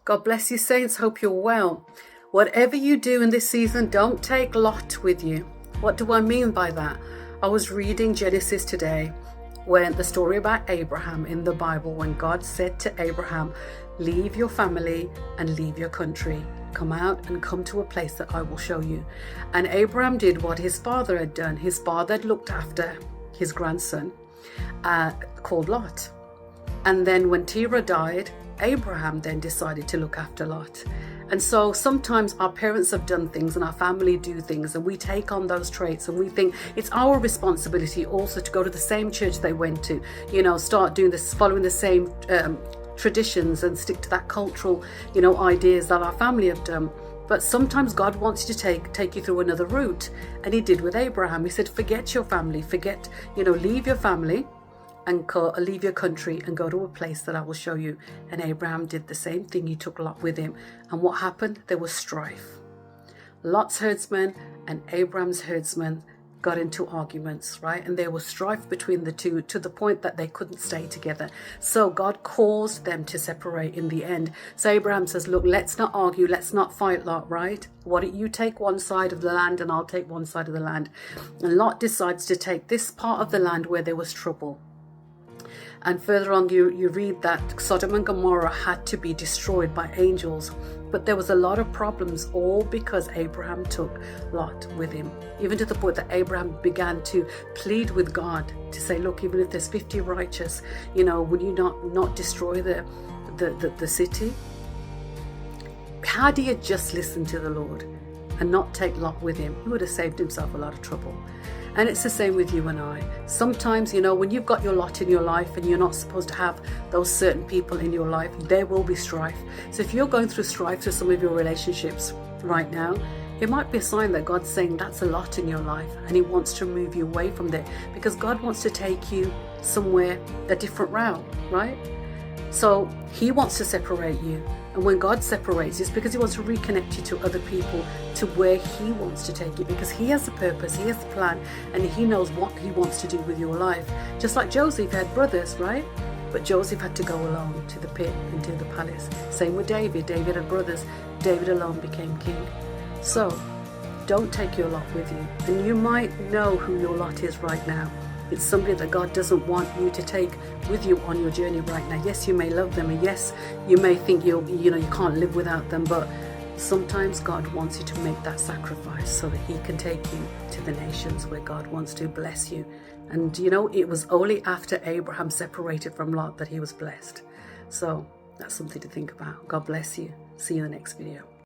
God bless you, saints. Hope you're well. Whatever you do in this season, don't take Lot with you. What do I mean by that? I was reading Genesis today, when the story about Abraham in the Bible, when God said to Abraham, leave your family and leave your country. Come out and come to a place that I will show you. And Abraham did what his father had done. His father had looked after his grandson, called Lot. And then when Terah died, Abraham then decided to look after Lot. And so sometimes our parents have done things and our family do things, and we take on those traits and we think it's our responsibility also to go to the same church they went to, start doing this, following the same traditions and stick to that cultural, ideas that our family have done. But sometimes God wants you to take you through another route. And he did with Abraham. He said, forget your family, leave your family and leave your country and go to a place that I will show you. And Abraham did the same thing. He took Lot with him. And what happened? There was strife. Lot's herdsmen and Abraham's herdsmen got into arguments, right? And there was strife between the two to the point that they couldn't stay together. So God caused them to separate in the end. So Abraham says, look, let's not argue. Let's not fight, Lot, right? Why don't you take one side of the land and I'll take one side of the land. And Lot decides to take this part of the land where there was trouble. And further on, you read that Sodom and Gomorrah had to be destroyed by angels. But there was a lot of problems, all because Abraham took Lot with him. Even to the point that Abraham began to plead with God to say, look, even if there's 50 righteous, would you not destroy the city? Had he had just listened to the Lord and not take Lot with him, he would have saved himself a lot of trouble. And it's the same with you and I. Sometimes, when you've got your lot in your life and you're not supposed to have those certain people in your life, there will be strife. So if you're going through strife through some of your relationships right now, it might be a sign that God's saying that's a lot in your life and he wants to move you away from there, because God wants to take you somewhere, a different route, right? So he wants to separate you. And when God separates, it's because he wants to reconnect you to other people, to where he wants to take you, because he has a purpose, he has a plan, and he knows what he wants to do with your life. Just like Joseph had brothers, right? But Joseph had to go alone to the pit and to the palace. Same with David. David had brothers. David alone became king. So don't take your lot with you. And you might know who your lot is right now. It's somebody that God doesn't want you to take with you on your journey right now. Yes, you may love them, and yes, you may think you can't live without them, but sometimes God wants you to make that sacrifice so that he can take you to the nations where God wants to bless you. And it was only after Abraham separated from Lot that he was blessed. So that's something to think about. God bless you. See you in the next video.